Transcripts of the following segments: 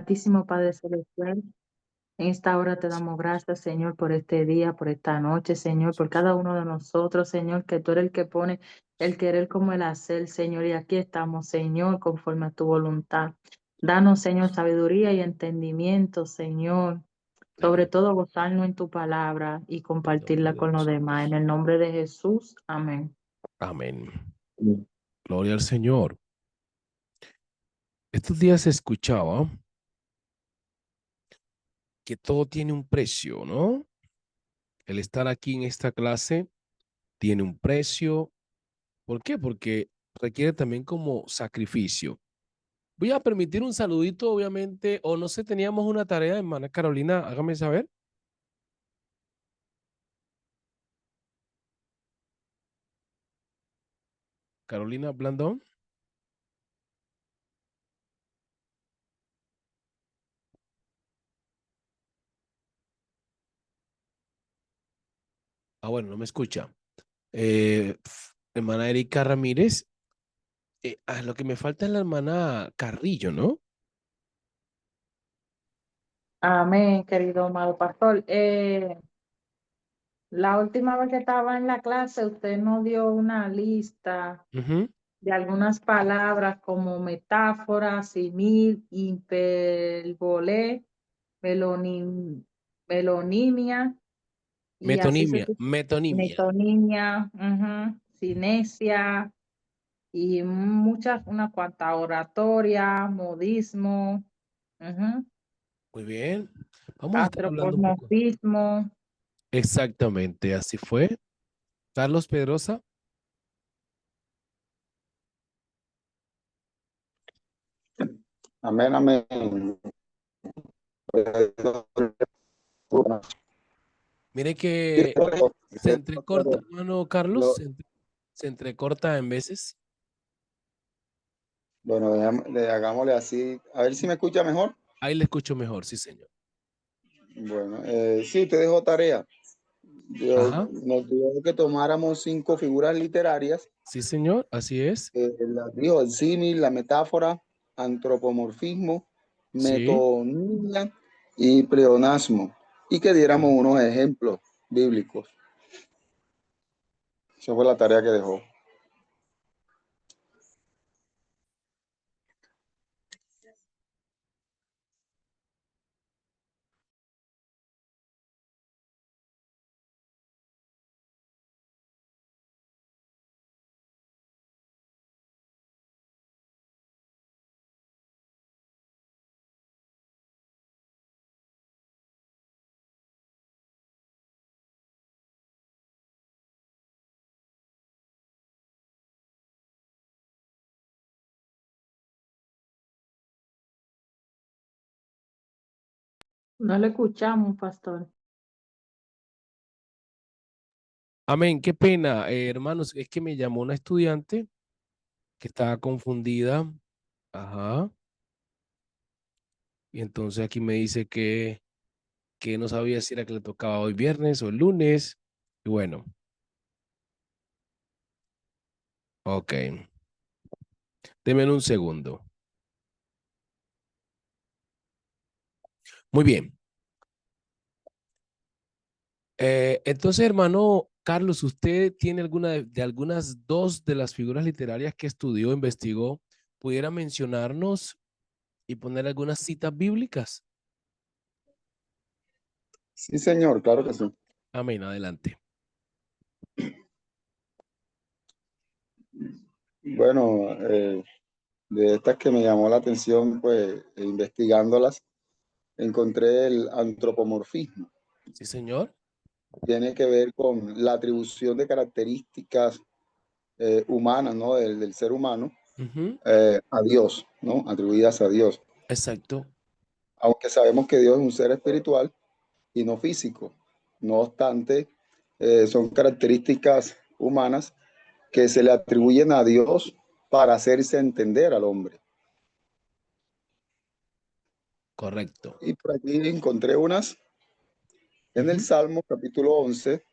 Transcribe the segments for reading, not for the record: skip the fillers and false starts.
Santísimo Padre Celestial, en esta hora te damos gracias, Señor, por este día, por esta noche, Señor, por cada uno de nosotros, Señor, que tú eres el que pone el querer como el hacer, Señor, y aquí estamos, Señor, conforme a tu voluntad. Danos, Señor, sabiduría y entendimiento, Señor, sobre Amén. todo gozarnos en tu palabra y En nombre compartirla de con los Jesús. demás. En el nombre de Jesús, amén. Amén. Gloria al Señor. Estos días se escuchaba que todo tiene un precio, ¿no? El estar aquí en esta clase tiene un precio. ¿Por qué? Porque requiere también como sacrificio. Voy a permitir un saludito, obviamente, o no sé, teníamos una tarea, hermana Carolina, hágame saber. Carolina Blandón. Ah, bueno, no me escucha. Hermana Erika Ramírez. Lo que me falta es la hermana Carrillo, ¿no? Amén, querido amado pastor. La última vez que estaba en la clase, usted nos dio una lista Ujú. de algunas palabras como metáfora, simil, hiperbole, melonim, melonimia, y así Metonimia, metonimia. metonimia, cinesia, y unas cuantas oratoria, modismo, ujú, Muy bien. Vamos a estar hablando un poco. antropomorfismo. Exactamente, así fue. Carlos Pedrosa. Amén, amén. Mire que se entrecorta, hermano Carlos, Lo- se entrecorta en veces. Bueno, hagámosle así. A ver si me escucha mejor. Ahí le escucho mejor, sí, señor. Bueno, sí, te dejo tarea. Ajá, Nos dio que tomáramos 5 figuras literarias. sí, señor, así es. Las dijo el símil, la metáfora, antropomorfismo, Sí. metonimia y pleonasmo. Y que diéramos Sí. unos ejemplos bíblicos. Esa fue la tarea que dejó. No le escuchamos, pastor. Amén, qué pena, hermanos, es que me llamó una estudiante que estaba confundida. Ajá. Y entonces aquí me dice que no sabía si era que le tocaba hoy viernes o el lunes. Y bueno, ok. Deme un segundo. Muy bien. Entonces, hermano Carlos, ¿usted tiene alguna de algunas dos de las figuras literarias que estudió, investigó, pudiera mencionarnos y poner algunas citas bíblicas? Sí, señor, claro que sí. Amén, adelante. Bueno, de estas que me llamó la atención, pues investigándolas, encontré el antropomorfismo. Sí, señor. Tiene que ver con la atribución de características humanas, ¿no? Del ser humano Ujú. a Dios, ¿no? Atribuidas a Dios. Exacto. Aunque sabemos que Dios es un ser espiritual y no físico. No obstante, son características humanas que se le atribuyen a Dios para hacerse entender al hombre. Correcto. Y por aquí encontré unas en el Ujú. Salmo capítulo 11.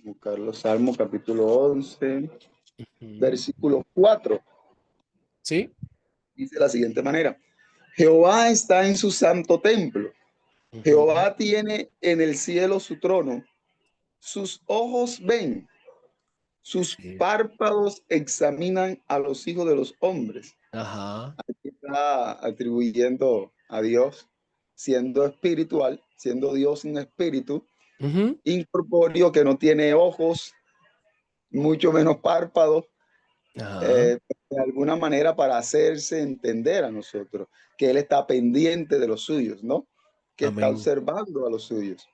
Buscar los Salmos capítulo 11, Ujú. versículo 4. Sí. Dice de la siguiente manera: Jehová está en su santo templo. Ujú. Jehová tiene en el cielo su trono. Sus ojos ven, sus Sí. párpados examinan a los hijos de los hombres. Ajá. Está atribuyendo a Dios, siendo espiritual, siendo Dios un espíritu Ujú. incorpóreo que no tiene ojos, mucho menos párpados, Ajá. de alguna manera para hacerse entender a nosotros que Él está pendiente de los suyos, ¿no? Que está Amén. observando a los suyos.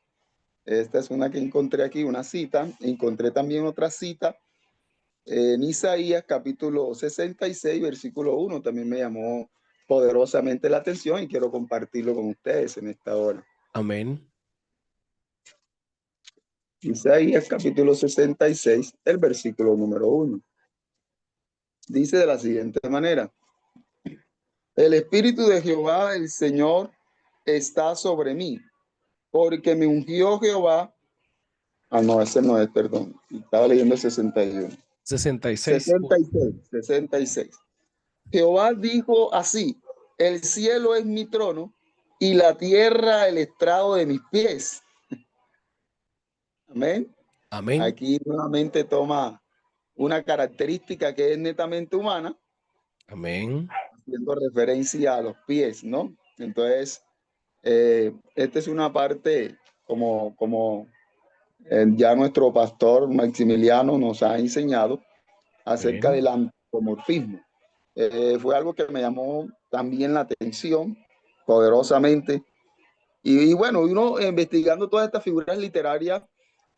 Esta es una que encontré aquí, una cita. Encontré también otra cita en Isaías capítulo 66, versículo 1. También me llamó poderosamente la atención y quiero compartirlo con ustedes en esta hora. Amén. Isaías capítulo 66, el versículo número 1. Dice de la siguiente manera: el Espíritu de Jehová, el Señor, está sobre mí, porque me ungió Jehová. Ah, no, ese no es, perdón. Estaba leyendo el 61. 66. 66, 66. Jehová dijo así: el cielo es mi trono y la tierra el estrado de mis pies. Amén. Amén. Aquí nuevamente toma una característica que es netamente humana, Amén. haciendo referencia a los pies, ¿no? Entonces, esta es una parte como ya nuestro pastor Maximiliano nos ha enseñado acerca Amén. del antropomorfismo. Fue algo que me llamó también la atención poderosamente. Y bueno, uno investigando todas estas figuras literarias,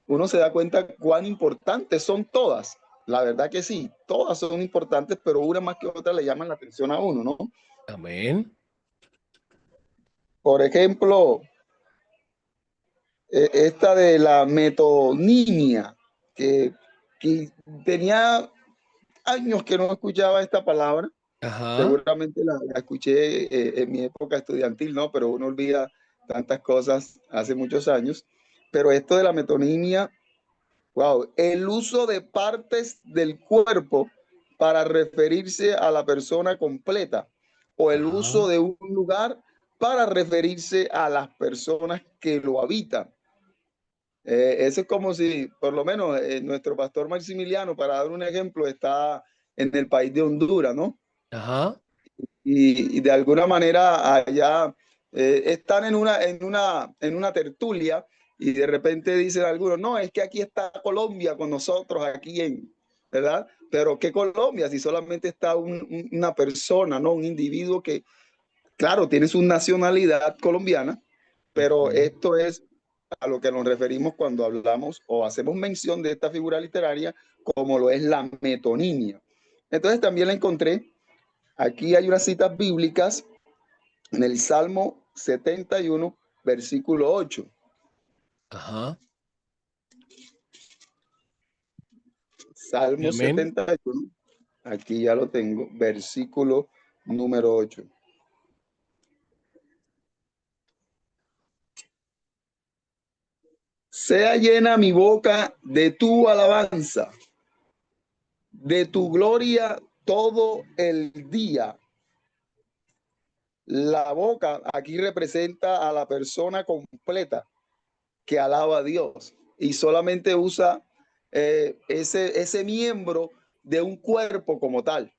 uno se da cuenta cuán importantes son todas. La verdad que sí, todas son importantes, pero una más que otra le llaman la atención a uno, ¿no? Amén. Por ejemplo, esta de la metonimia, que, que tenía años que no escuchaba esta palabra. Ajá. Seguramente la escuché en mi época estudiantil, ¿no? Pero uno olvida tantas cosas hace muchos años. Pero esto de la metonimia, wow, el uso de partes del cuerpo para referirse a la persona completa o el uso Ajá. de un lugar para referirse a las personas que lo habitan. Eso es como si, por lo menos, nuestro pastor Maximiliano, para dar un ejemplo, está en el país de Honduras, ¿no? Ajá. Y de alguna manera allá están en una tertulia y de repente dicen algunos, no, es que aquí está Colombia con nosotros, ¿verdad? Pero ¿qué Colombia? Si solamente está una persona, ¿no? Un individuo que, claro, tiene su nacionalidad colombiana, pero Ujú. esto es a lo que nos referimos cuando hablamos o hacemos mención de esta figura literaria como lo es la metonimia. Entonces también la encontré. Aquí hay unas citas bíblicas en el Salmo 71, versículo 8. Ajá. Salmo Amén. 71, aquí ya lo tengo, versículo número 8. Sea llena mi boca de tu alabanza, de tu gloria todo el día. La boca aquí representa a la persona completa que alaba a Dios y solamente usa ese miembro de un cuerpo como tal.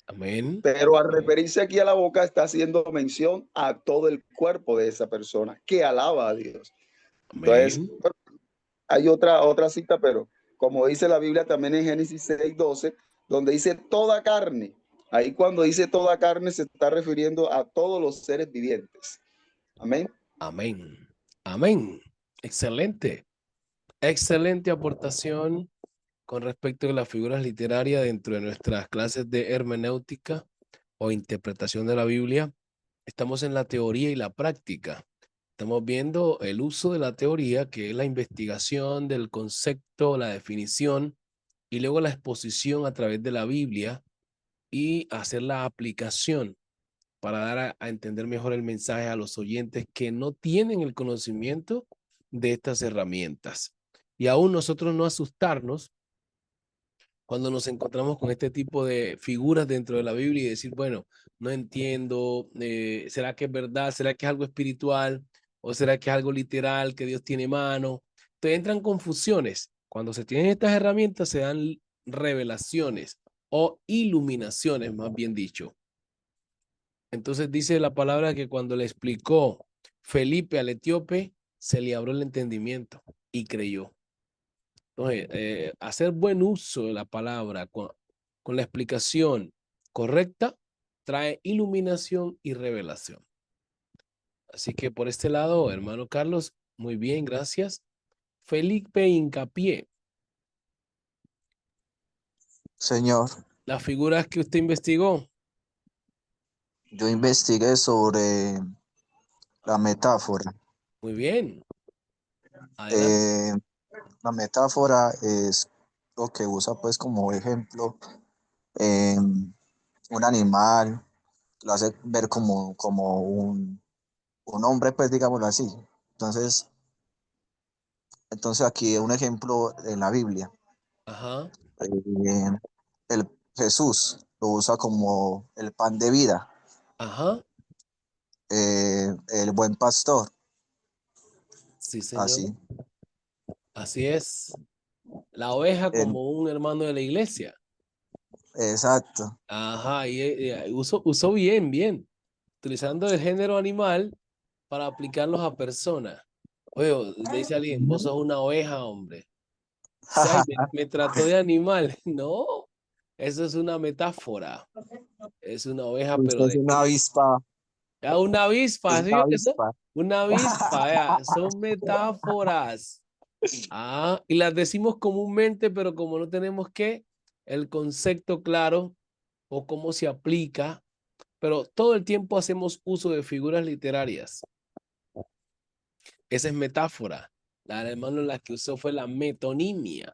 Amén. Pero al referirse aquí a la boca está haciendo mención a todo el cuerpo de esa persona que alaba a Dios. Entonces, Amén. bueno, hay otra cita, pero como dice la Biblia también en Génesis 6:12, donde dice toda carne. Ahí cuando dice toda carne se está refiriendo a todos los seres vivientes. Amén. Amén. Amén. Excelente. Excelente aportación con respecto a las figuras literarias dentro de nuestras clases de hermenéutica o interpretación de la Biblia. Estamos en la teoría y la práctica. Estamos viendo el uso de la teoría, que es la investigación del concepto, la definición, y luego la exposición a través de la Biblia y hacer la aplicación para dar a entender mejor el mensaje a los oyentes que no tienen el conocimiento de estas herramientas. Y aún nosotros no asustarnos cuando nos encontramos con este tipo de figuras dentro de la Biblia y decir, bueno, no entiendo, ¿será que es verdad? ¿Será que es algo espiritual? ¿O será que es algo literal, que Dios tiene mano? Te entran confusiones. Cuando se tienen estas herramientas, se dan revelaciones o iluminaciones, más bien dicho. Entonces dice la palabra que cuando le explicó Felipe al etíope, se le abrió el entendimiento y creyó. Entonces, hacer buen uso de la palabra con la explicación correcta trae iluminación y revelación. Así que por este lado, hermano Carlos, muy bien, gracias. Felipe Hincapié, Señor, las figuras que usted investigó. yo investigué sobre la metáfora. Muy bien, adelante. Eh, la metáfora es lo que usa pues como ejemplo eh, un animal, lo hace ver como un hombre, pues digámoslo así. Entonces, entonces aquí un ejemplo en la Biblia. Ajá, Eh, el Jesús lo usa como el pan de vida, ajá, el buen pastor, sí, señor. así. Así es. La oveja El- como un hermano de la iglesia. exacto. Ajá, y usó bien, bien, utilizando el género animal para aplicarlos a personas. Oye, le dice a alguien, vos sos una oveja, hombre. Sai, me trató de animal. No, eso es una metáfora. Es una oveja, Usted pero es ¿de una qué? avispa, Ah, una es avispa, ¿sí una ve eso? avispa. Una avispa, vea, son metáforas. Ah, y las decimos comúnmente, pero como no tenemos el concepto claro o cómo se aplica, pero todo el tiempo hacemos uso de figuras literarias. Esa es metáfora. La hermano la que usó fue la metonimia.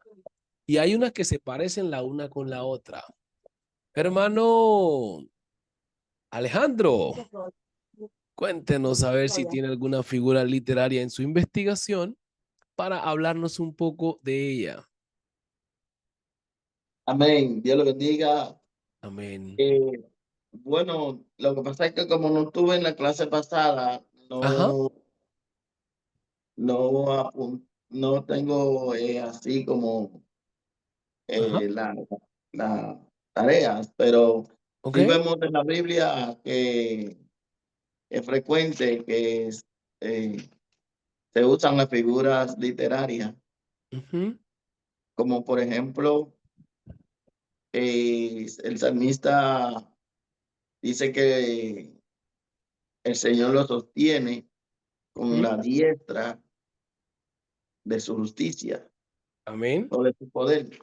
Y hay unas que se parecen la una con la otra. Hermano Alejandro, cuéntenos a ver si tiene alguna figura literaria en su investigación para hablarnos un poco de ella. Amén. Dios lo bendiga. Amén. Eh, bueno, lo que pasa es que como no estuve en la clase pasada, Ajá, no tengo así como ajá, las tareas, pero ok. sí vemos en la Biblia que es frecuente que eh, se usan las figuras literarias, Ujú, como por ejemplo, el salmista dice que el Señor lo sostiene con ujú. la diestra de su justicia Amén, o de su poder.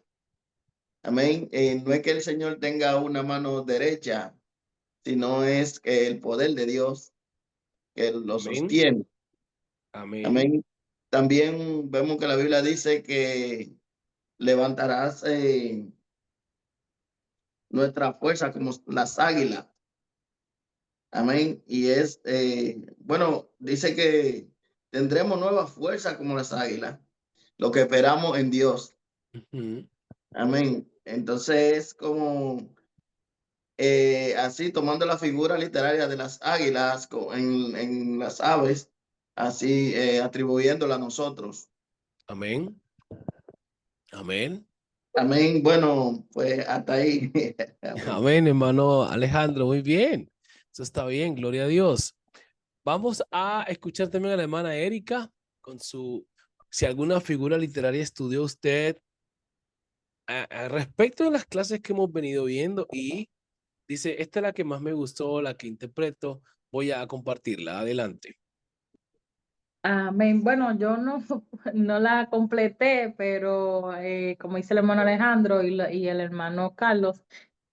Amén. No es que el Señor tenga una mano derecha, sino es que el poder de Dios que lo amén, sostiene. amén, Amén. También vemos que la Biblia dice que levantarás nuestra fuerza como las águilas. Amén. Y bueno, dice que tendremos nueva fuerza como las águilas, lo que esperamos en Dios. ujú, Amén. Entonces, como así tomando la figura literaria de las águilas en las aves, así atribuyéndola a nosotros. amén, amén. Amén. Bueno, pues hasta ahí. Amén. Amén, hermano Alejandro, muy bien. Eso está bien, gloria a Dios. Vamos a escuchar también a la hermana Erika con si alguna figura literaria estudió usted respecto de las clases que hemos venido viendo y dice, esta es la que más me gustó, la que interpreto, voy a compartirla. Adelante. Amén. Bueno, yo no, no la completé, pero como dice el hermano Alejandro y el hermano Carlos,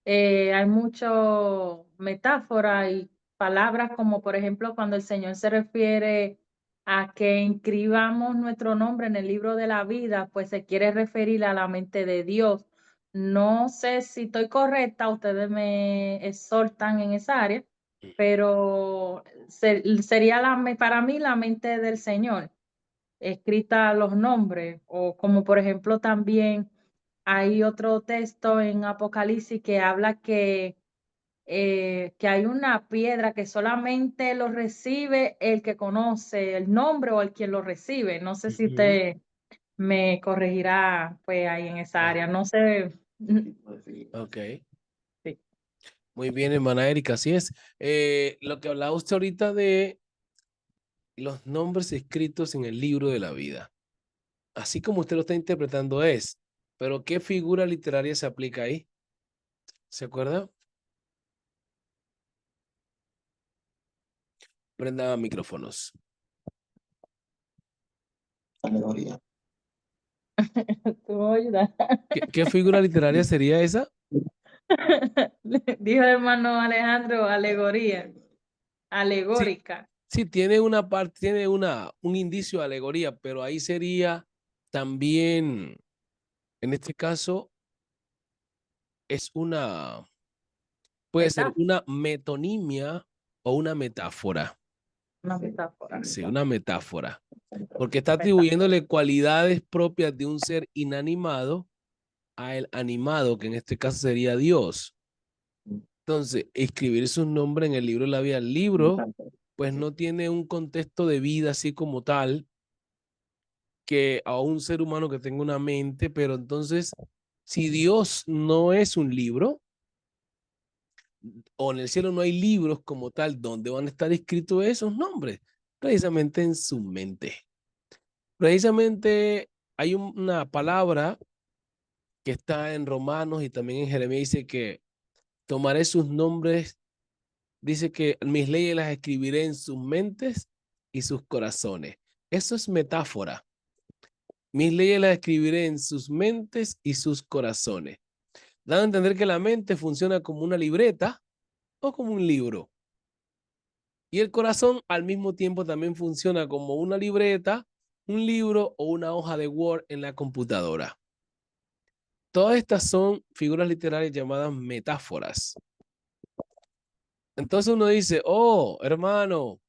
hay mucho metáfora y palabras como por ejemplo cuando el Señor se refiere a que inscribamos nuestro nombre en el libro de la vida, pues se quiere referir a la mente de Dios. No sé si estoy correcta, ustedes me exhortan en esa área, pero sería para mí la mente del Señor, escrita los nombres, o como por ejemplo también hay otro texto en Apocalipsis que habla que hay una piedra que solamente lo recibe el que conoce el nombre o el quien lo recibe. No sé si Ujú. usted me corregirá pues ahí en esa área. No sé. Ok. Sí. Muy bien, hermana Erika, así es. Lo que hablaba usted ahorita de los nombres escritos en el libro de la vida. Así como usted lo está interpretando es, pero ¿qué figura literaria se aplica ahí? ¿Se acuerda? Prendan micrófonos. Alegoría. ¿Tú me ayudas? ¿Qué figura literaria sería esa? Dijo el hermano Alejandro, alegoría, Sí, alegórica. sí, tiene una parte, tiene un indicio de alegoría, pero ahí sería también, en este caso, es puede ser Metáfora, una metonimia o una metáfora. una metáfora. Sí, una metáfora. Porque está atribuyéndole cualidades propias de un ser inanimado a el animado, que en este caso sería Dios. Entonces, escribir su nombre en el libro de la vida, el libro, pues no tiene un contexto de vida así como tal, que a un ser humano que tenga una mente, pero entonces, si Dios no es un libro, o en el cielo no hay libros como tal, ¿dónde van a estar escritos esos nombres? Precisamente en su mente. Precisamente hay una palabra que está en Romanos y también en Jeremías, dice que tomaré sus nombres, dice que mis leyes las escribiré en sus mentes y sus corazones. Eso es metáfora. Mis leyes las escribiré en sus mentes y sus corazones. Dando a entender que la mente funciona como una libreta o como un libro. Y el corazón al mismo tiempo también funciona como una libreta, un libro o una hoja de Word en la computadora. Todas estas son figuras literarias llamadas metáforas. Entonces uno dice, oh, hermano,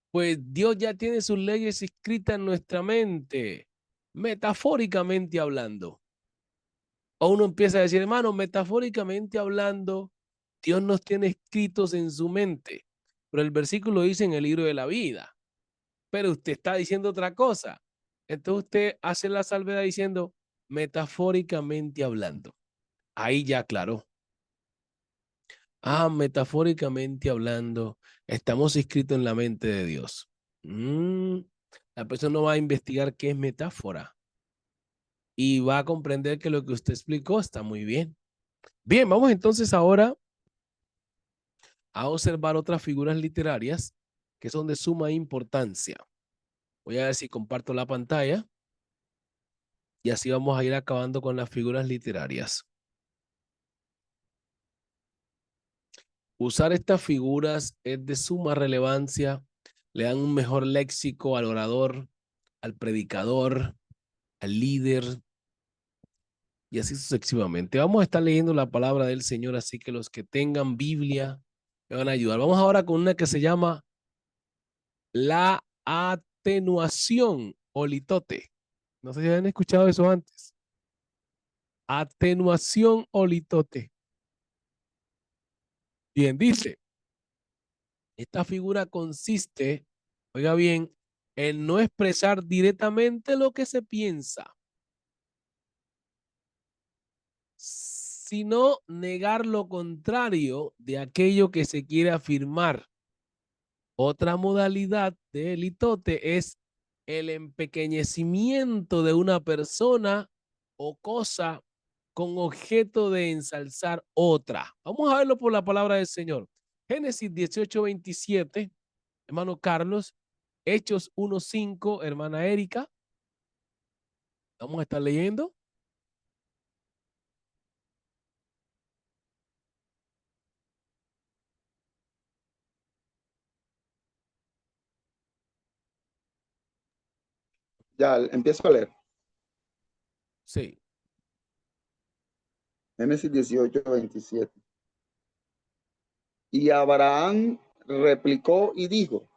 pues Dios ya tiene sus leyes escritas en nuestra mente, metafóricamente hablando. O uno empieza a decir, hermano, metafóricamente hablando, Dios nos tiene escritos en su mente. Pero el versículo dice en el libro de la vida. Pero usted está diciendo otra cosa. Entonces usted hace la salvedad diciendo, metafóricamente hablando. Ahí ya aclaró. Ah, metafóricamente hablando, estamos inscritos en la mente de Dios. La persona no va a investigar qué es metáfora y va a comprender que lo que usted explicó está muy bien. Bien, vamos entonces ahora a observar otras figuras literarias que son de suma importancia. Voy a ver si comparto la pantalla y así vamos a ir acabando con las figuras literarias. Usar estas figuras es de suma relevancia, le dan un mejor léxico al orador, al predicador, al líder y así sucesivamente. Vamos a estar leyendo la palabra del Señor, así que los que tengan Biblia me van a ayudar. Vamos ahora con una que se llama la atenuación o litote. No sé si han escuchado eso antes. Atenuación o litote. Bien, dice, esta figura consiste, oiga bien, en no expresar directamente lo que se piensa, sino negar lo contrario de aquello que se quiere afirmar. Otra modalidad de litote es el empequeñecimiento de una persona o cosa con objeto de ensalzar otra. Vamos a verlo por la palabra del Señor. Génesis 18:27, hermano Carlos. Hechos 1:5, hermana Erika. Vamos a estar leyendo. Ya empiezo a leer. Sí. Génesis 18:27. Y Abraham replicó y dijo,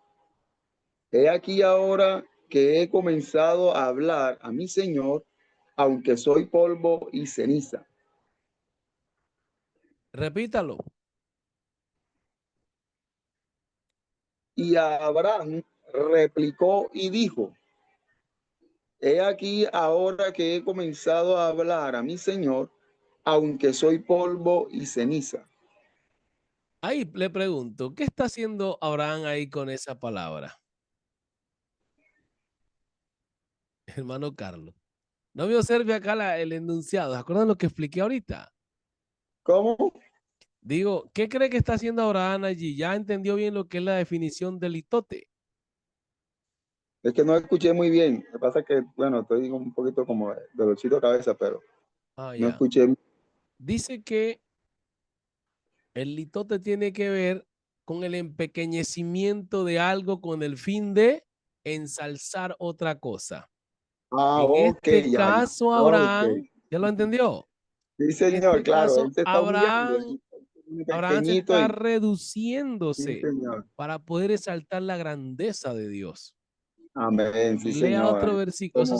he aquí ahora que he comenzado a hablar a mi Señor, aunque soy polvo y ceniza. Repítalo. Y Abraham replicó y dijo, he aquí ahora que he comenzado a hablar a mi Señor, aunque soy polvo y ceniza. Ahí le pregunto, ¿qué está haciendo Abraham ahí con esa palabra? Hermano Carlos. No me observe acá el enunciado. ¿Se acuerdan lo que expliqué ahorita? ¿Cómo? Digo, ¿qué cree que está haciendo Abraham allí? ¿Ya entendió bien lo que es la definición del litote? Es que no escuché muy bien. Lo que pasa es que, bueno, estoy un poquito como de dolorcito de cabeza, pero no Ya. escuché. Dice que el litote tiene que ver con el empequeñecimiento de algo con el fin de ensalzar otra cosa. Ah, En ok, este ya, ya. caso, Ok. Abraham, ¿ya lo entendió? Sí, En señor, este claro, caso, él se está humillando, Abraham, él es muy Abraham se pequeñito está y sí, reduciéndose señor. para poder exaltar la grandeza de Dios. Amén, sí, Lea señor. otro Amén. versículo, Como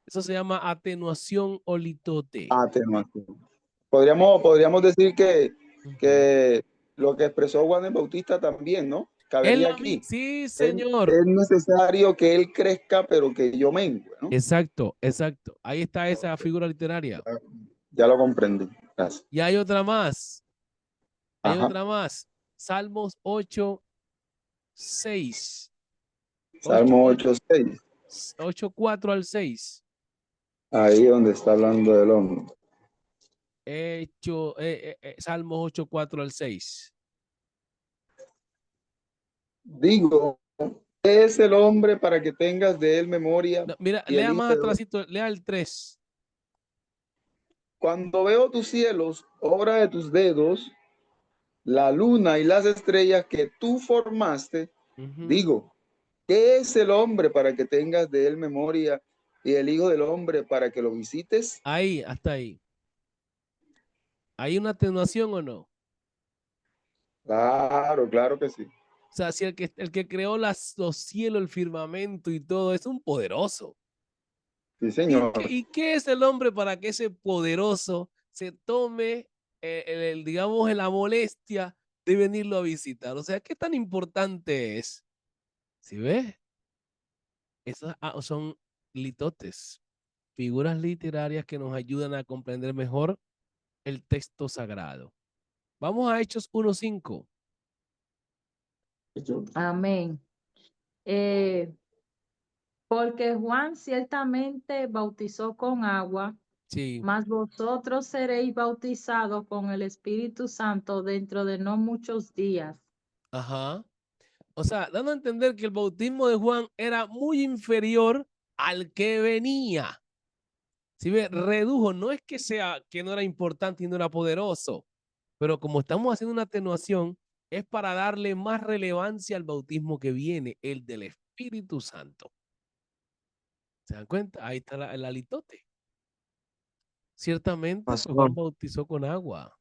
eso se llama atenuación o litote. atenuación. Podríamos decir Ujú. que lo que expresó Juan el Bautista también, ¿no? Cabería aquí. Sí, Es, señor. es necesario que él crezca, pero que yo mengue, ¿no? Exacto, exacto. Ahí está esa figura literaria. Ya lo comprendí. Gracias. Y hay otra más. Hay Ajá. otra más. Salmos 8, 6. Salmo 8:6. 8, 4 al 6. Ahí donde está hablando del hombre. Salmos 8, 4 al 6. Digo, ¿qué es el hombre para que tengas de él memoria No, mira, y el lea hijo más de atrásito, lea el 3. cuando veo tus cielos, obra de tus dedos, la luna y las estrellas que tú formaste, digo, ¿qué es el hombre para que tengas de él memoria y el hijo del hombre para que lo visites? Ahí, hasta ahí. ¿Hay una atenuación o no? Claro, claro que sí. O sea, si el que creó los cielos, el firmamento y todo, es un poderoso. Sí, señor. ¿Y qué es el hombre para que ese poderoso se tome, digamos, la molestia de venirlo a visitar? O sea, ¿qué tan importante es? ¿Sí ves? Esos son litotes, figuras literarias que nos ayudan a comprender mejor el texto sagrado. Vamos a Hechos 1:5. Amén. Porque Juan ciertamente bautizó con agua, Sí, mas vosotros seréis bautizados con el Espíritu Santo dentro de no muchos días. ajá. O sea, dando a entender que el bautismo de Juan era muy inferior al que venía. Si ve, redujo, no es que sea que no era importante y no era poderoso, pero como estamos haciendo una atenuación, es para darle más relevancia al bautismo que viene, el del Espíritu Santo. ¿Se dan cuenta? Ahí está el alitote. Ciertamente, pues Pastor, Juan bautizó con agua.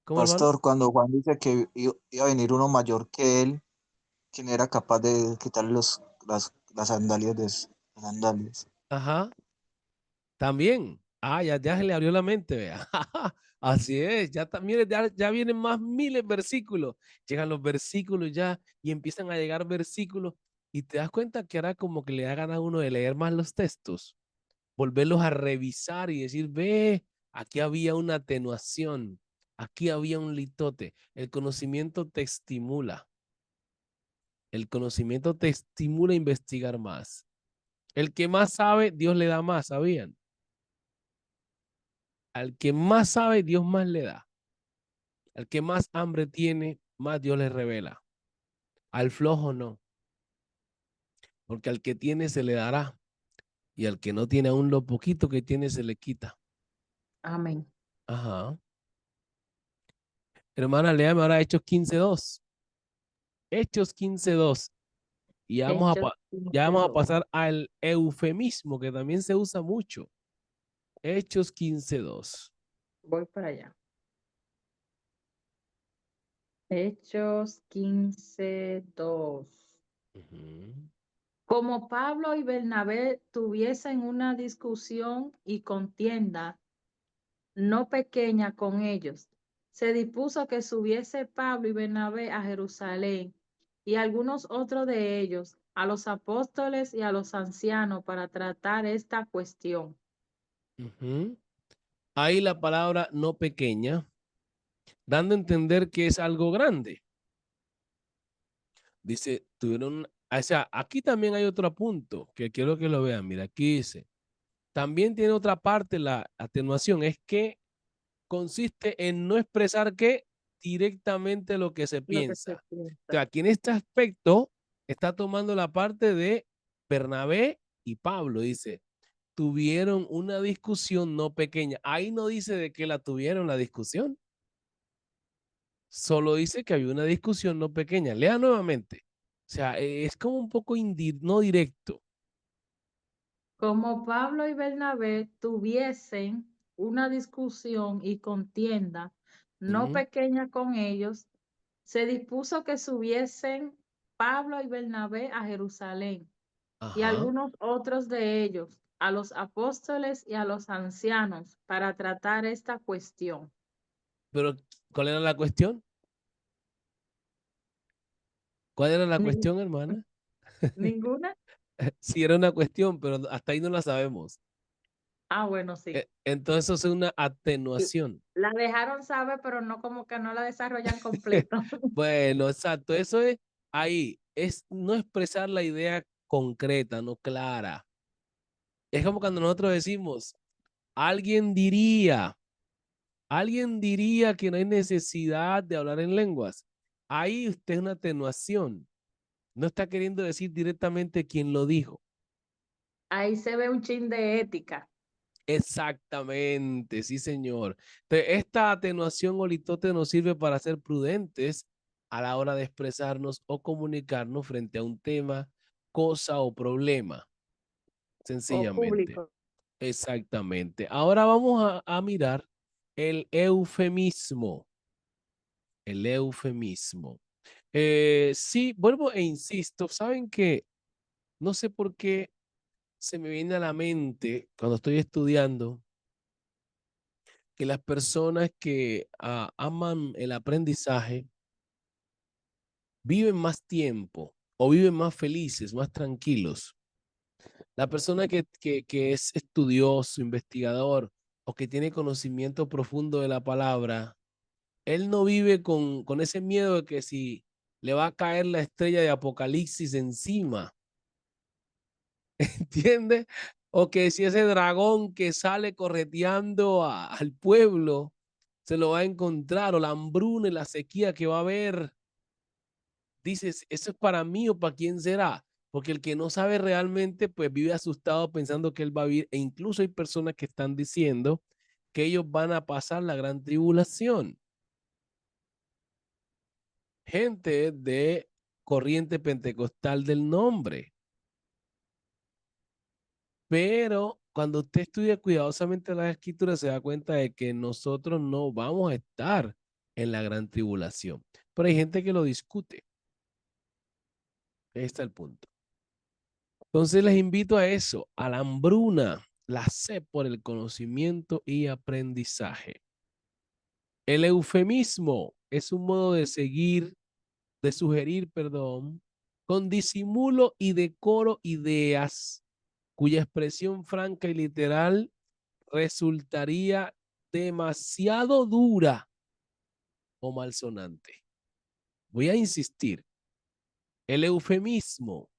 ¿Cómo, hermano? pastor, cuando Juan dice que iba a venir uno mayor que él, quien era capaz de quitarle las sandalias las sandalias. Ajá. También. Ya se le abrió la mente, vea. Así es, ya también ya vienen más miles versículos. Llegan los versículos ya y empiezan a llegar versículos y te das cuenta que ahora como que le hagan a uno de leer más los textos, volverlos a revisar y decir, ve, aquí había una atenuación, aquí había un litote. El conocimiento te estimula. El conocimiento te estimula a investigar más. El que más sabe, Dios le da más, ¿sabían? Al que más sabe, Dios más le da. Al que más hambre tiene, más Dios le revela. Al flojo no, porque al que tiene se le dará y al que no tiene aún lo poquito que tiene se le quita. Amén. Ajá. Hermana, léame ahora Hechos 15:2. Hechos 15:2. Y Hechos ya vamos a 15:2. pasar al eufemismo que también se usa mucho. Hechos 15:2. Voy para allá. Hechos 15:2. Ujú. Como Pablo y Bernabé tuviesen una discusión y contienda no pequeña con ellos, se dispuso que subiese Pablo y Bernabé a Jerusalén y algunos otros de ellos a los apóstoles y a los ancianos para tratar esta cuestión. Ujú. Ahí la palabra no pequeña, dando a entender que es algo grande. Dice, tuvieron, o sea, aquí también hay otro punto que quiero que lo vean. Mira, aquí dice, también tiene otra parte la atenuación, es que consiste en no expresar que directamente lo que se Lo que se piensa. O sea, piensa. aquí en este aspecto está tomando la parte de Bernabé y Pablo. Dice, tuvieron una discusión no pequeña. Ahí no dice de qué la tuvieron la discusión. Solo dice que había una discusión no pequeña. Lea nuevamente. O sea, es como un poco no directo. Como Pablo y Bernabé tuviesen una discusión y contienda no Ujú. pequeña con ellos, se dispuso que subiesen Pablo y Bernabé a Jerusalén y Ajá. algunos otros de ellos a los apóstoles y a los ancianos para tratar esta cuestión. Pero, ¿cuál era la cuestión? ¿Cuál era la Nin- cuestión, hermana? ¿Ninguna? Sí, era una cuestión, pero hasta ahí no la sabemos. Ah, bueno, sí. Entonces, eso es una atenuación. La dejaron saber, pero no como que no la desarrollan completo. Bueno, exacto. Eso es ahí. Es no expresar la idea concreta, no clara. Es como cuando nosotros decimos, alguien diría, alguien diría que no hay necesidad de hablar en lenguas. Ahí usted es una atenuación. No está queriendo decir directamente quién lo dijo. Ahí se ve un chin de ética. Exactamente, sí, señor. Entonces, esta atenuación o litote nos sirve para ser prudentes a la hora de expresarnos o comunicarnos frente a un tema, cosa o problema, O sencillamente. público. Exactamente. Ahora vamos a mirar el eufemismo. El eufemismo. Sí, vuelvo e insisto, saben que no sé por qué se me viene a la mente cuando estoy estudiando que las personas que aman el aprendizaje viven más tiempo o viven más felices, más tranquilos. La persona que es estudioso, investigador o que tiene conocimiento profundo de la palabra, él no vive con ese miedo de que si le va a caer la estrella de Apocalipsis encima, ¿entiendes? O que si ese dragón que sale correteando al pueblo se lo va a encontrar, o la hambruna y la sequía que va a haber. Dices, ¿eso es para mí o para quién será? Porque el que no sabe realmente, pues vive asustado pensando que él va a vivir, e incluso hay personas que están diciendo que ellos van a pasar la gran tribulación. Gente de corriente pentecostal del nombre. Pero cuando usted estudia cuidadosamente las escrituras, se da cuenta de que nosotros no vamos a estar en la gran tribulación. Pero hay gente que lo discute. Ahí está el punto. Entonces les invito a eso, a la hambruna, la sed por el conocimiento y aprendizaje. El eufemismo es un modo de sugerir, perdón, con disimulo y decoro ideas cuya expresión franca y literal resultaría demasiado dura o malsonante. Voy a insistir, el eufemismo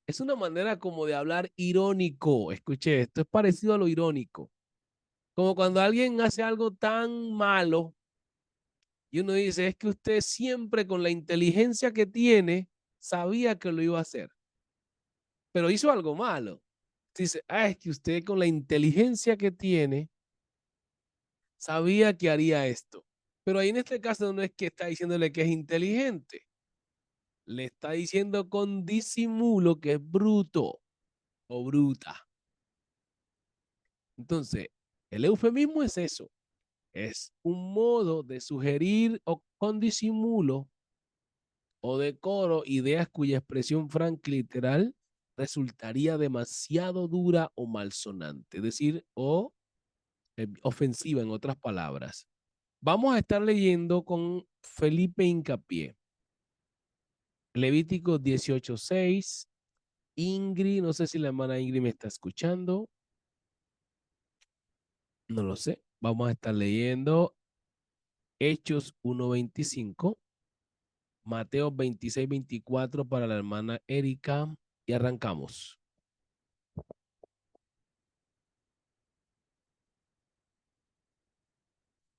es una manera como de hablar irónico. Escuche, esto es parecido a lo irónico. Como cuando alguien hace algo tan malo y uno dice, es que usted siempre con la inteligencia que tiene sabía que lo iba a hacer, pero hizo algo malo. Dice, es que usted con la inteligencia que tiene sabía que haría esto. Pero ahí en este caso no es que está diciéndole que es inteligente. Le está diciendo con disimulo que es bruto o bruta. Entonces, el eufemismo es eso. Es un modo de sugerir o con disimulo o decoro ideas cuya expresión franca y literal resultaría demasiado dura o malsonante, es decir, o ofensiva en otras palabras. Vamos a estar leyendo con Felipe Hincapié. Levítico 18:6. Ingrid, no sé si la hermana Ingrid me está escuchando. No lo sé. Vamos a estar leyendo Hechos 1:25. Mateo 26:24 para la hermana Erika. Y arrancamos.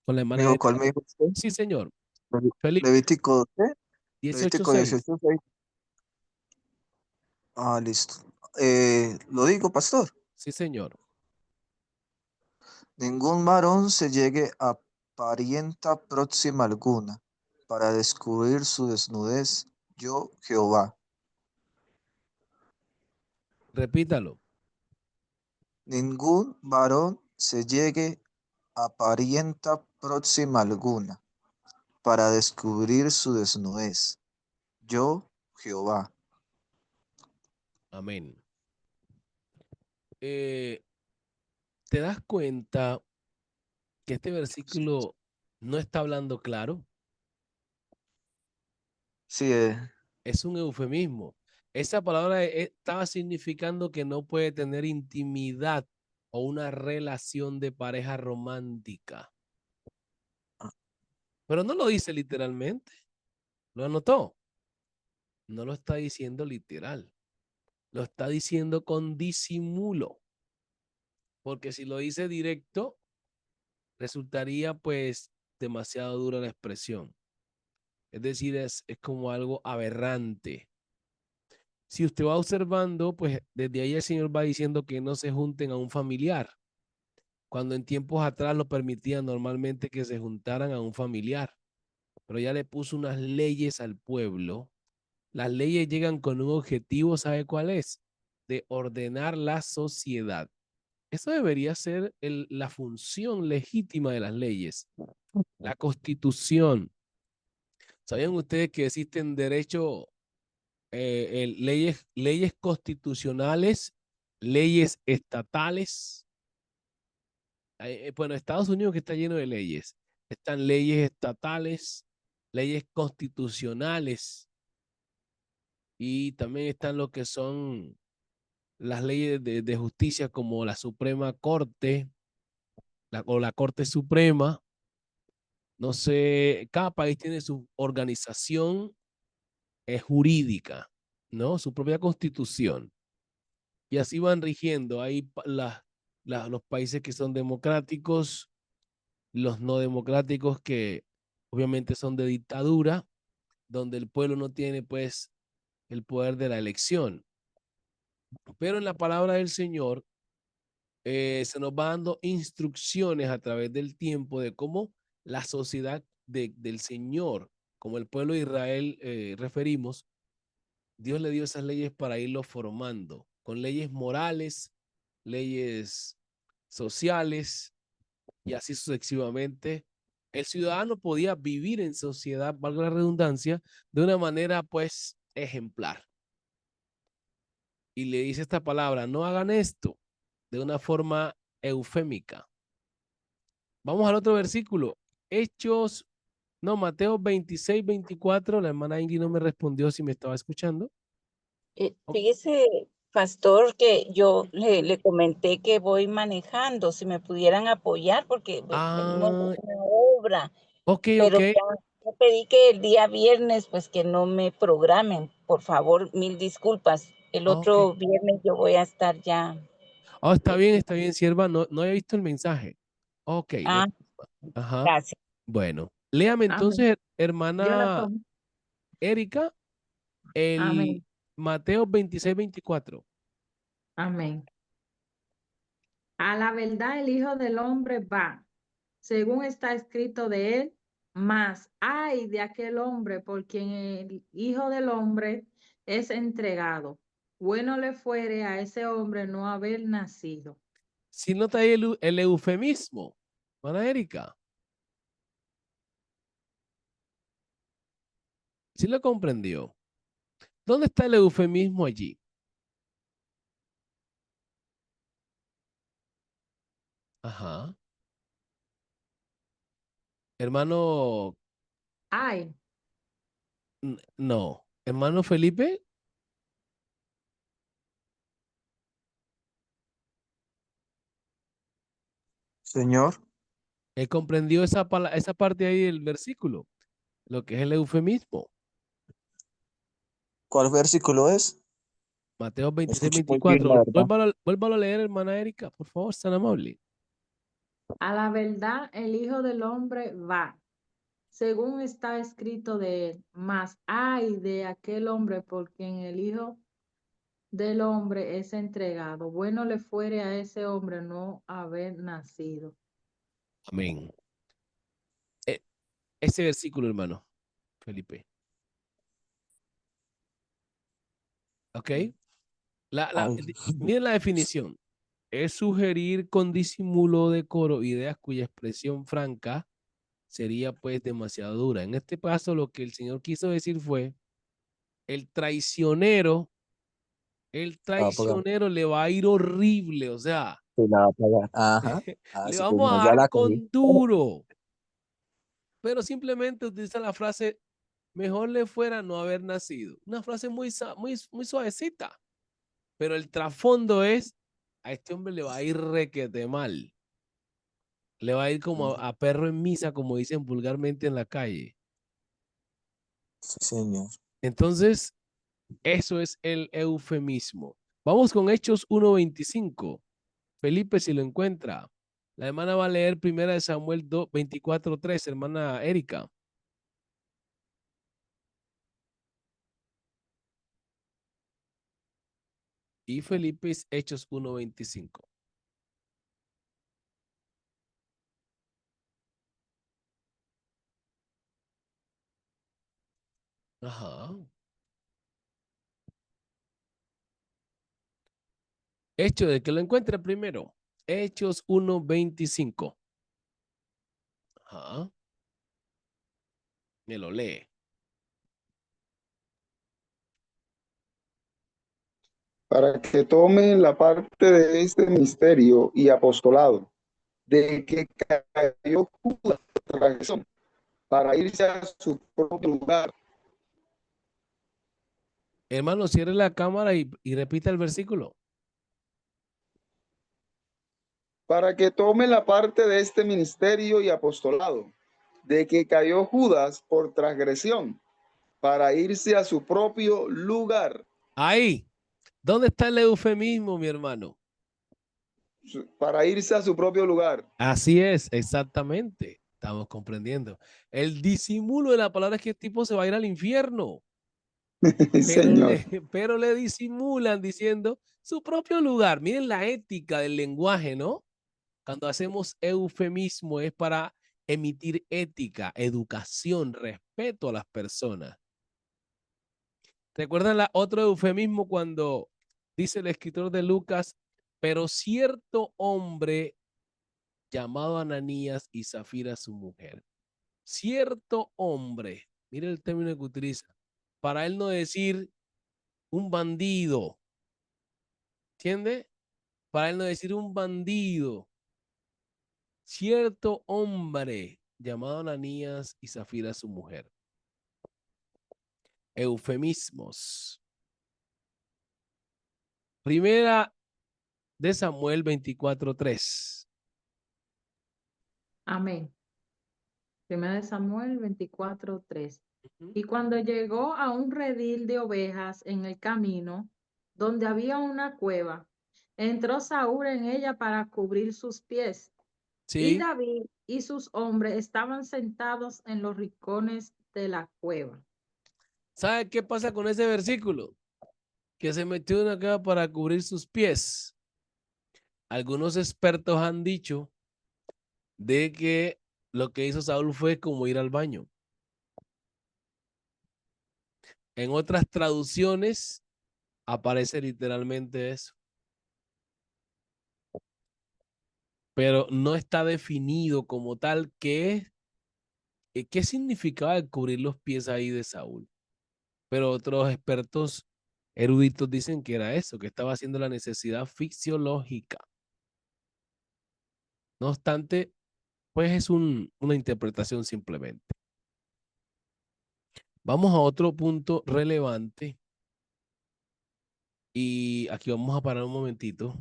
Con la hermana Amigo, Erika. ¿cuál me dijo usted? Sí, señor. Felipe, Levítico, ¿qué? Levítico 18:6. 18:6. Ah, listo. Lo digo, pastor. Sí, señor. Ningún varón se llegue a parienta próxima alguna para descubrir su desnudez. Yo, Jehová. Repítalo. Ningún varón se llegue a parienta próxima alguna para descubrir su desnudez. Yo, Jehová. Amén. ¿Te das cuenta que este versículo no está hablando claro? Sí, Es un eufemismo. Esa palabra estaba significando que no puede tener intimidad o una relación de pareja romántica. Pero no lo dice literalmente. ¿Lo anotó? No lo está diciendo literal. Lo está diciendo con disimulo. Porque si lo dice directo, resultaría pues demasiado dura la expresión. Es decir, es como algo aberrante. Si usted va observando, pues desde ahí el Señor va diciendo que no se junten a un familiar, cuando en tiempos atrás lo permitían normalmente que se juntaran a un familiar, pero ya le puso unas leyes al pueblo. Las leyes llegan con un objetivo, ¿sabe cuál es? De ordenar la sociedad. Eso debería ser la función legítima de las leyes. La Constitución. ¿Sabían ustedes que existen derechos, leyes constitucionales, leyes estatales? Bueno, Estados Unidos que está lleno de leyes. Están leyes estatales, leyes constitucionales y también están lo que son las leyes de justicia como la Suprema Corte o la Corte Suprema. No sé, cada país tiene su organización jurídica, ¿no? Su propia constitución. Y así van rigiendo. Hay los países que son democráticos, los no democráticos que obviamente son de dictadura, donde el pueblo no tiene pues el poder de la elección. Pero en la palabra del Señor se nos va dando instrucciones a través del tiempo de cómo la sociedad del Señor, como el pueblo de Israel referimos, Dios le dio esas leyes para irlo formando, con leyes morales, leyes sociales y así sucesivamente. El ciudadano podía vivir en sociedad, valga la redundancia, de una manera pues ejemplar. Y le dice esta palabra, no hagan esto de una forma eufémica. Vamos al otro versículo. Hechos, no, Mateo 26:24. La hermana Ingrid no me respondió si me estaba escuchando. Fíjese, pastor, que yo le comenté que voy manejando, si me pudieran apoyar, porque venimos de Ah, una obra, ok, pero ok. ya pedí que el día viernes, pues que no me programen, por favor, mil disculpas. El Ok. otro viernes yo voy a estar ya. Oh, está bien, sierva. No, no he visto el mensaje. Ok, no. Ah, Ajá. gracias. Bueno, léame Amén. entonces, Yo la hermana tomo. Erika, el Amén. Mateo 26:24. Amén. A la verdad el Hijo del Hombre va, según está escrito de él, mas ay de aquel hombre por quien el Hijo del Hombre es entregado. Bueno le fuere a ese hombre no haber nacido. Si nota ahí el eufemismo, hermana Erika, ¿sí lo comprendió? ¿Dónde está el eufemismo allí? Ajá. Hermano, Ay, no. Hermano Felipe, Señor, él comprendió esa parte ahí del versículo, lo que es el eufemismo. ¿cuál versículo es? Mateo No 26, escucho muy bien, la 24. verdad. Vuélvalo a leer, hermana Erika, por favor, tan amable. a la verdad el Hijo del Hombre va, según está escrito de él, mas ay de aquel hombre por quien el Hijo del Hombre es entregado. Bueno le fuere a ese hombre no haber nacido. Amén. Ese versículo, hermano Felipe. ¿Ok? Ay, Miren la definición. Es sugerir con disimulo, decoro, ideas cuya expresión franca sería pues demasiado dura. En este caso, lo que el Señor quiso decir fue, el traicionero, el la va a pagar. traicionero le va a ir horrible, o sea, Sí, la va a pagar. Ajá. Ah, le sí, vamos a señor, ya dar la cogí. con duro, pero simplemente utiliza la frase, mejor le fuera no haber nacido. Una frase muy suavecita, pero el trasfondo es, a este hombre le va a ir requete mal. Le va a ir como a perro en misa, como dicen vulgarmente en la calle. Sí, señor. Entonces, eso es el eufemismo. Vamos con Hechos 1:25. Felipe, si lo encuentra. La hermana va a leer primera de Samuel 24:3, hermana Erika. Y Felipe es Hechos 1:25. Ajá. Hecho de que lo encuentre primero. Hechos 1:25. Ajá. Me lo lee. Para que tome la parte de este ministerio y apostolado, de que cayó Judas por traición, para irse a su propio lugar. Hermano, cierre la cámara y repita el versículo. Para que tome la parte de este ministerio y apostolado, de que cayó Judas por transgresión, para irse a su propio lugar. Ahí. ¿Dónde está el eufemismo, mi hermano? Para irse a su propio lugar. Así es, exactamente. Estamos comprendiendo. El disimulo de la palabra es que el tipo se va a ir al infierno, Señor. pero le disimulan diciendo su propio lugar. Miren la ética del lenguaje, ¿no? Cuando hacemos eufemismo es para emitir ética, educación, respeto a las personas. ¿Recuerdan otro eufemismo cuando dice el escritor de Lucas, pero cierto hombre llamado Ananías y Zafira su mujer? Cierto hombre, mire el término que utiliza, para él no decir un bandido, ¿entiende? Para él no decir un bandido, cierto hombre llamado Ananías y Zafira su mujer. Eufemismos. Primera de Samuel 24:3. Amén. Primera de Samuel 24:3. Y cuando llegó a un redil de ovejas en el camino, donde había una cueva, entró Saúl en ella para cubrir sus pies. Y Sí. David y sus hombres estaban sentados en los rincones de la cueva. ¿Sabe qué pasa con ese versículo? Que se metió en una cueva para cubrir sus pies. Algunos expertos han dicho de que lo que hizo Saúl fue como ir al baño. En otras traducciones aparece literalmente eso. Pero no está definido como tal qué significaba el cubrir los pies ahí de Saúl. Pero otros expertos eruditos dicen que era eso, que estaba haciendo la necesidad fisiológica. No obstante, pues es una interpretación simplemente. Vamos a otro punto relevante y aquí vamos a parar un momentito.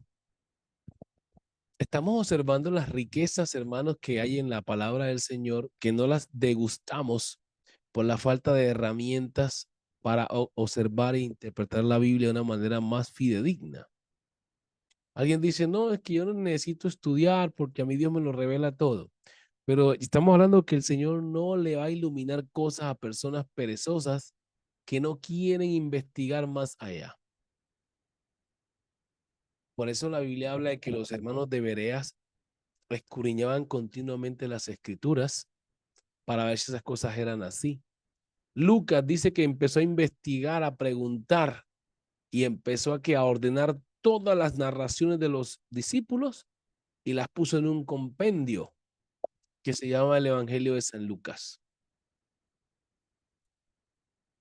Estamos observando las riquezas, hermanos, que hay en la palabra del Señor, que no las degustamos por la falta de herramientas para observar e interpretar la Biblia de una manera más fidedigna. Alguien dice, no, es que yo no necesito estudiar porque a mí Dios me lo revela todo. Pero estamos hablando que el Señor no le va a iluminar cosas a personas perezosas que no quieren investigar más allá. Por eso la Biblia habla de que los hermanos de Bereas escudriñaban continuamente las escrituras para ver si esas cosas eran así. Lucas dice que empezó a investigar, a preguntar y empezó a ordenar todas las narraciones de los discípulos y las puso en un compendio que se llama el Evangelio de San Lucas.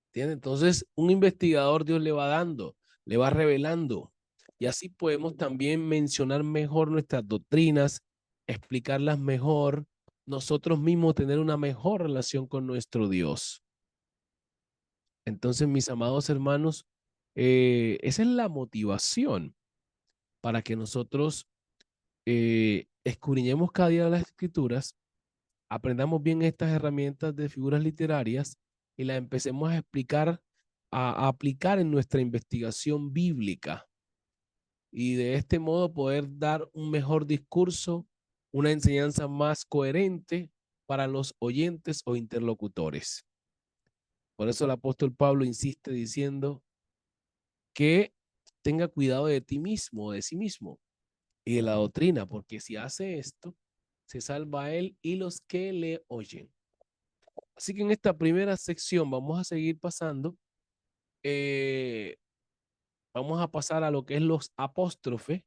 ¿Entiendes? Entonces, un investigador Dios le va dando, le va revelando. Y así podemos también mencionar mejor nuestras doctrinas, explicarlas mejor, nosotros mismos tener una mejor relación con nuestro Dios. Entonces, mis amados hermanos, esa es la motivación para que nosotros escudriñemos cada día las escrituras, aprendamos bien estas herramientas de figuras literarias y las empecemos a explicar, a aplicar en nuestra investigación bíblica. Y de este modo poder dar un mejor discurso, una enseñanza más coherente para los oyentes o interlocutores. Por eso el apóstol Pablo insiste diciendo que tenga cuidado de ti mismo, de sí mismo y de la doctrina, porque si hace esto, se salva a él y los que le oyen. Así que en esta primera sección vamos a seguir pasando. Vamos a pasar a lo que es los apóstrofes,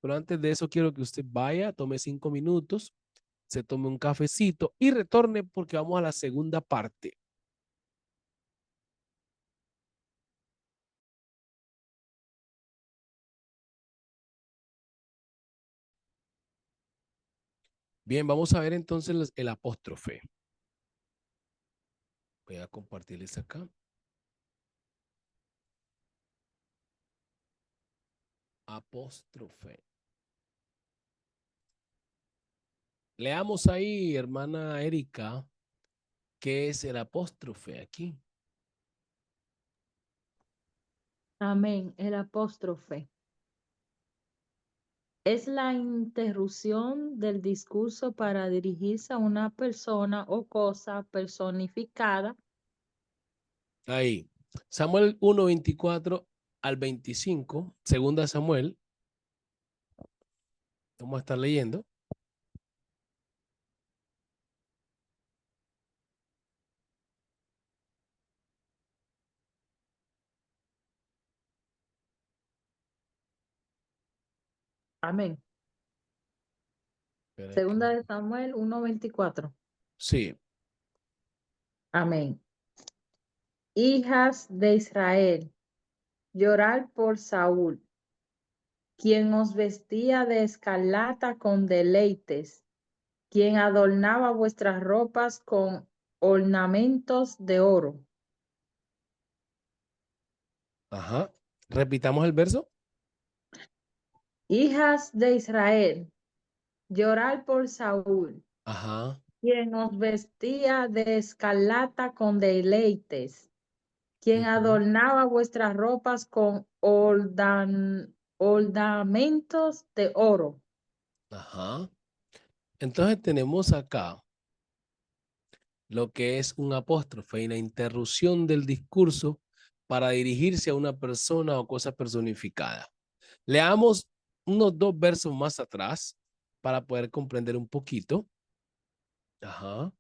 pero antes de eso quiero que usted vaya, tome 5 minutos, se tome un cafecito y retorne porque vamos a la segunda parte. Bien, vamos a ver entonces el apóstrofe. Voy a compartirles acá. Apóstrofe. Leamos ahí, hermana Erika, qué es el apóstrofe aquí. Amén. El apóstrofe es la interrupción del discurso para dirigirse a una persona o cosa personificada. Ahí. Samuel 1:24 al 25, segunda Samuel. Vamos a estar leyendo. Amén. Espera Segunda aquí. de Samuel 1:24. Sí. Amén. Hijas de Israel, llorad por Saúl, quien os vestía de escarlata con deleites, quien adornaba vuestras ropas con ornamentos de oro. Ajá. Repitamos el verso. Hijas de Israel, llorad por Saúl, Ajá. quien os vestía de escarlata con deleites, quien Ujú. adornaba vuestras ropas con ornamentos de oro. Ajá. Entonces tenemos acá lo que es un apóstrofe y la interrupción del discurso para dirigirse a una persona o cosa personificada. Leamos unos 2 versos más atrás para poder comprender un poquito. Ajá.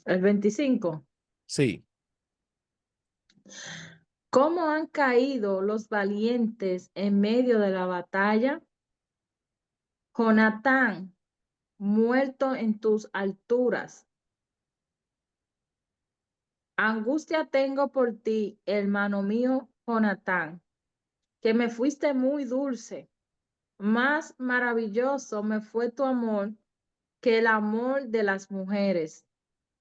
El 25. Sí. ¿Cómo han caído los valientes en medio de la batalla? Jonatán, muerto en tus alturas. Angustia tengo por ti, hermano mío, Jonatán, que me fuiste muy dulce. Más maravilloso me fue tu amor que el amor de las mujeres.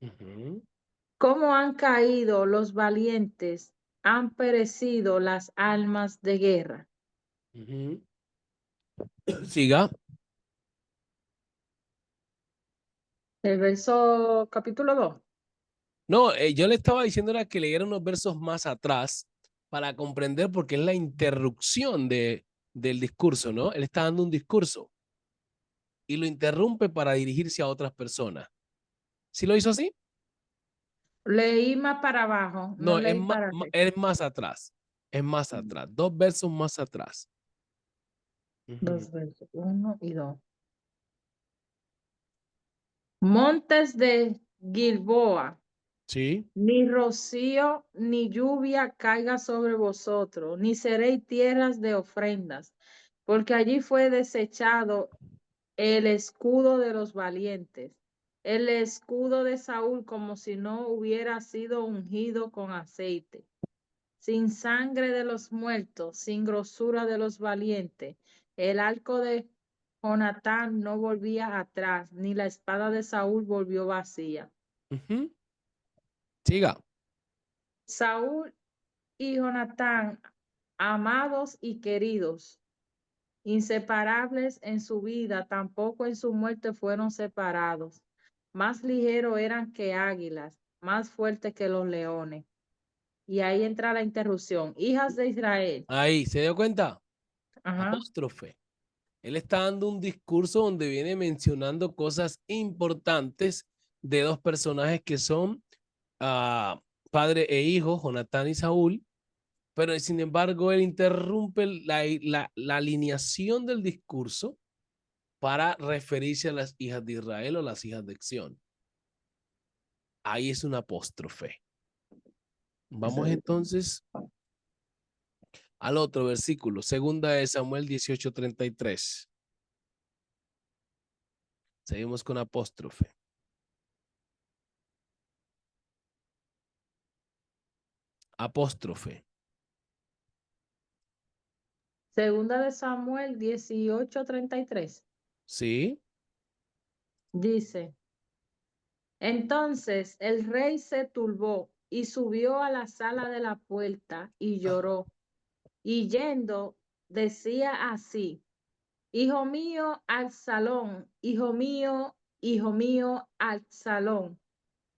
Ujú. Cómo han caído los valientes, han perecido las almas de guerra. Ujú. Siga. El verso capítulo 2. No, yo le estaba diciendo era que leyera unos versos más atrás para comprender porque es la interrupción del discurso, ¿no? Él está dando un discurso y lo interrumpe para dirigirse a otras personas. ¿Sí lo hizo así? Leí más para abajo, no No, leí para arriba. es más atrás. Es más atrás. Dos versos más atrás. Ujú. Dos versos, 1 y 2. Montes de Gilboa, Sí. ni rocío ni lluvia caiga sobre vosotros, ni seréis tierras de ofrendas, porque allí fue desechado el escudo de los valientes, el escudo de Saúl, como si no hubiera sido ungido con aceite, sin sangre de los muertos, sin grosura de los valientes. El arco de Jonatán no volvía atrás, ni la espada de Saúl volvió vacía. Ujú. Siga. Saúl y Jonatán, amados y queridos, inseparables en su vida, tampoco en su muerte fueron separados. Más ligeros eran que águilas, más fuertes que los leones. Y ahí entra la interrupción. Hijas de Israel. Ahí, ¿se dio cuenta? Ajá. Apóstrofe. Él está dando un discurso donde viene mencionando cosas importantes de dos personajes que son padre e hijo, Jonatán y Saúl, pero sin embargo él interrumpe la alineación del discurso para referirse a las hijas de Israel o las hijas de Sión. Ahí es un apóstrofe. Vamos entonces al otro versículo, segunda de Samuel 18:33. Seguimos con apóstrofe. Apóstrofe. Segunda de Samuel 18:33. ¿Sí? Dice, entonces el rey se turbó y subió a la sala de la puerta y lloró. Y yendo, decía así, hijo mío, Absalón, hijo mío, Absalón,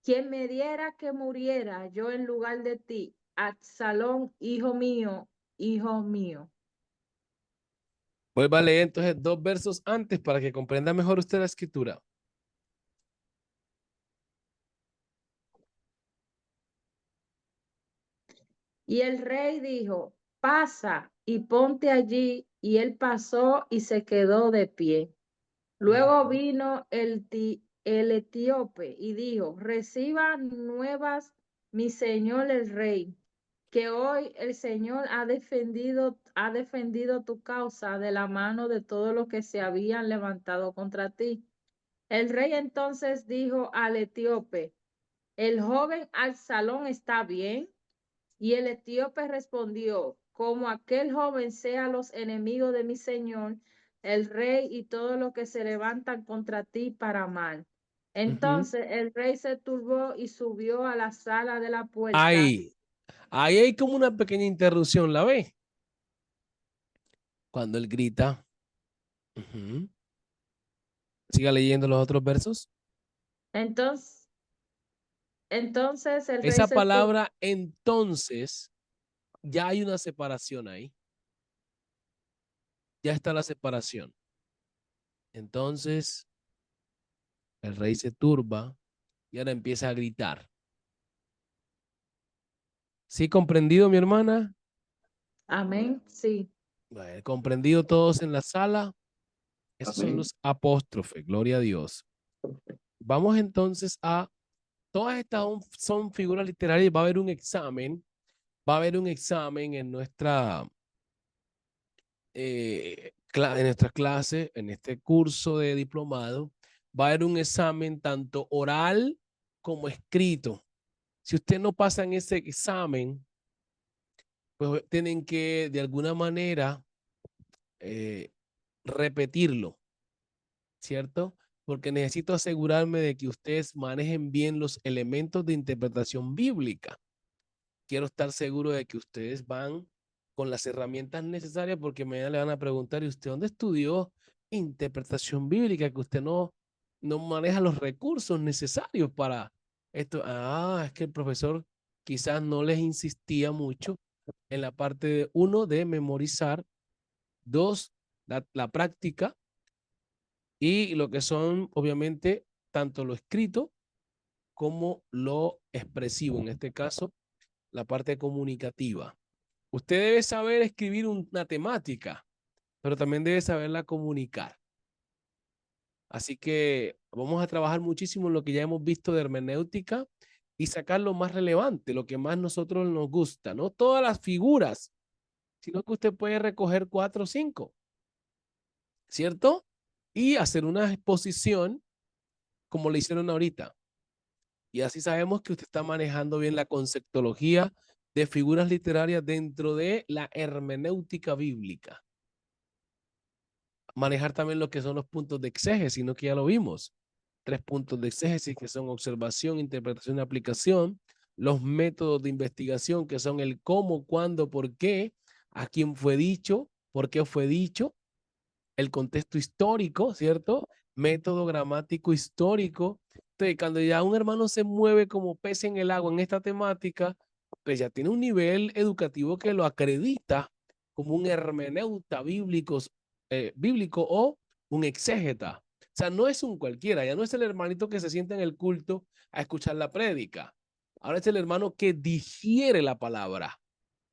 quien me diera que muriera yo en lugar de ti, Absalón, hijo mío, hijo mío. Vuelva a leer entonces dos versos antes para que comprenda mejor usted la escritura. Y el rey dijo, pasa y ponte allí. Y él pasó y se quedó de pie. Luego vino el etíope y dijo, reciba nuevas, mi señor el rey, que hoy el Señor ha defendido tu causa de la mano de todos los que se habían levantado contra ti. El rey entonces dijo al etíope, el joven Absalón está bien. Y el etíope respondió, como aquel joven sea los enemigos de mi señor, el rey y todo lo que se levantan contra ti para mal. Ujú. Entonces el rey se turbó y subió a la sala de la puerta. Ahí hay como una pequeña interrupción, ¿la ve? Cuando él grita. Ujú. Siga leyendo los otros versos. Entonces, entonces el rey Esa se turbó. palabra entonces, ya hay una separación ahí. Ya está la separación. Entonces, el rey se turba y ahora empieza a gritar. ¿Sí comprendido, mi hermana? Amén, sí. Bueno, comprendido todos en la sala. Esos son Amén. los apóstrofes, gloria a Dios. Vamos entonces a, todas estas son figuras literarias, va a haber un examen, en nuestra clase, en este curso de diplomado, va a haber un examen tanto oral como escrito. Si usted no pasa en ese examen, pues tienen que de alguna manera repetirlo, ¿cierto? Porque necesito asegurarme de que ustedes manejen bien los elementos de interpretación bíblica. Quiero estar seguro de que ustedes van con las herramientas necesarias, porque mañana le van a preguntar, ¿y usted dónde estudió interpretación bíblica? Que usted no maneja los recursos necesarios para esto. Ah, es que el profesor quizás no les insistía mucho en la parte de, uno, de memorizar, dos, la práctica, y lo que son, obviamente, tanto lo escrito como lo expresivo, en este caso, la parte comunicativa. Usted debe saber escribir una temática, pero también debe saberla comunicar. Así que vamos a trabajar muchísimo en lo que ya hemos visto de hermenéutica y sacar lo más relevante, lo que más nosotros nos gusta, no todas las figuras, sino que usted puede recoger 4 o 5, ¿cierto? Y hacer una exposición como le hicieron ahorita. Y así sabemos que usted está manejando bien la conceptología de figuras literarias dentro de la hermenéutica bíblica. Manejar también lo que son los puntos de exégesis, sino que ya lo vimos. 3 puntos de exégesis que son observación, interpretación y aplicación. Los métodos de investigación que son el cómo, cuándo, por qué, a quién fue dicho, por qué fue dicho, el contexto histórico, ¿cierto? Método gramático histórico. Entonces, cuando ya un hermano se mueve como pez en el agua en esta temática, pues ya tiene un nivel educativo que lo acredita como un hermeneuta bíblico o un exégeta. O sea, no es un cualquiera, ya no es el hermanito que se sienta en el culto a escuchar la prédica. Ahora es el hermano que digiere la palabra,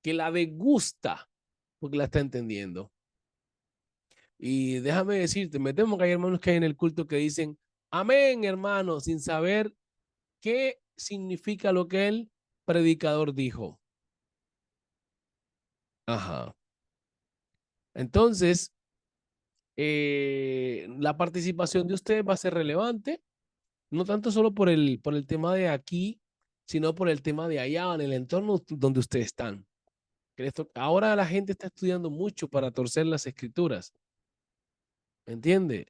que la degusta, porque la está entendiendo. Y déjame decirte, me temo que hay hermanos que hay en el culto que dicen, amén, hermano, sin saber qué significa lo que el predicador dijo. Ajá. Entonces, la participación de ustedes va a ser relevante, no tanto solo por el tema de aquí, sino por el tema de allá, en el entorno donde ustedes están. Ahora la gente está estudiando mucho para torcer las escrituras. ¿Me entiende?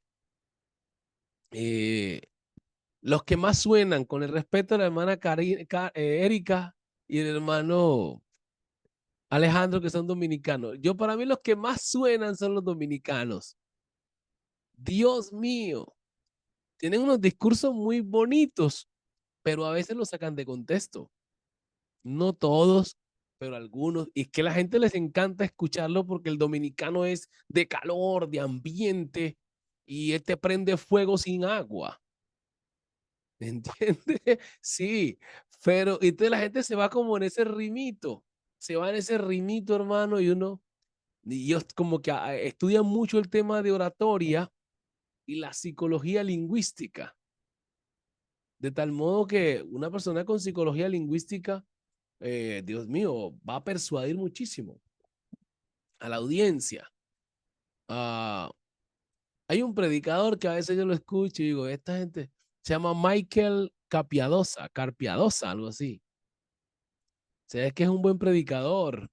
Los que más suenan, con el respeto a la hermana Erika y el hermano Alejandro, que son dominicanos. Para mí los que más suenan son los dominicanos. Dios mío, tienen unos discursos muy bonitos, pero a veces los sacan de contexto. No todos, pero algunos. Y es que a la gente les encanta escucharlo porque el dominicano es de calor, de ambiente, y él te prende fuego sin agua. ¿Entiendes? Sí, pero entonces la gente se va como en ese rimito, se va en ese rimito, hermano, y ellos como que estudian mucho el tema de oratoria y la psicología lingüística, de tal modo que una persona con psicología lingüística, Dios mío, va a persuadir muchísimo a la audiencia. Hay un predicador que a veces yo lo escucho y digo, esta gente se llama Michael Carpiadosa, algo así. O sea, es que es un buen predicador,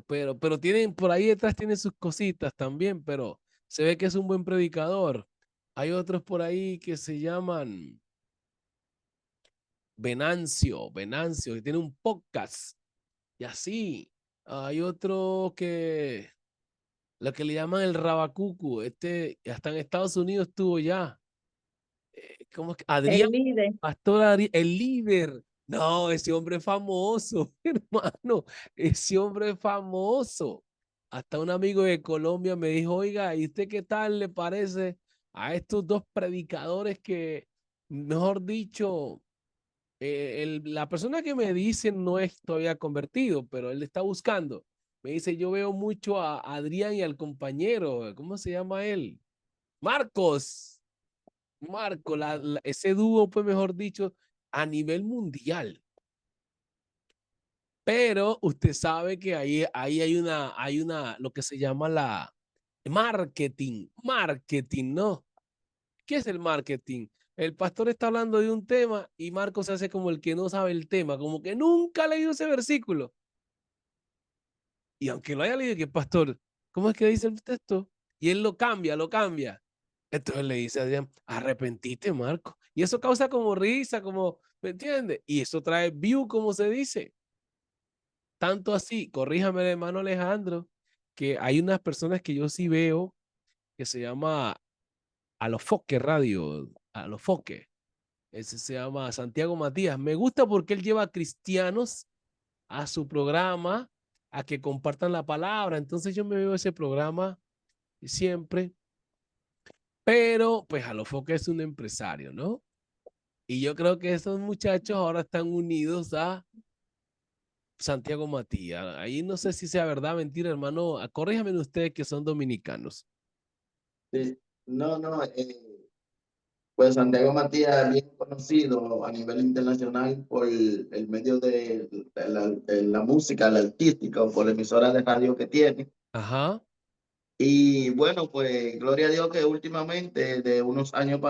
pero tienen, por ahí detrás tiene sus cositas también, pero se ve que es un buen predicador. Hay otros por ahí que se llaman Venancio, que tiene un podcast y así. Hay otro que, lo que le llaman el Rabacucu, hasta en Estados Unidos estuvo ya. ¿Cómo es que? Adrián, El líder. Pastor Adrián, el líder. No, ese hombre es famoso, hermano. Ese hombre es famoso. Hasta un amigo de Colombia me dijo, oiga, ¿y usted qué tal le parece a estos dos predicadores que, mejor dicho, la persona que me dice no es todavía convertido, pero él está buscando? Me dice, yo veo mucho a Adrián y al compañero, ¿cómo se llama él? Marcos. Ese dúo, pues mejor dicho, a nivel mundial. Pero usted sabe que ahí hay lo que se llama la marketing, ¿no? ¿Qué es el marketing? El pastor está hablando de un tema y Marco se hace como el que no sabe el tema, como que nunca ha leído ese versículo. Y aunque lo haya leído, que pastor, ¿cómo es que dice el texto? Y él lo cambia, lo cambia. Entonces le dice a Adrián, arrepentite, Marco. Y eso causa como risa, como, ¿me entiendes? Y eso trae view, como se dice. Tanto así, corríjame, hermano Alejandro, que hay unas personas que yo sí veo que se llama Alofoque Radio, Alofoque. Ese se llama Santiago Matías. Me gusta porque él lleva a cristianos a su programa, a que compartan la palabra. Entonces yo me veo ese programa siempre, pero pues Alofoque es un empresario, ¿no? Y yo creo que esos muchachos ahora están unidos a Santiago Matías. Ahí no sé si sea verdad, mentira, hermano. Corríjame ustedes que son dominicanos. Sí. No, no, pues Santiago Matías es bien conocido a nivel internacional por el medio de la música, la artística, o por la emisora de radio que tiene. Ajá. Y bueno, pues gloria a Dios que últimamente, de unos años pasados,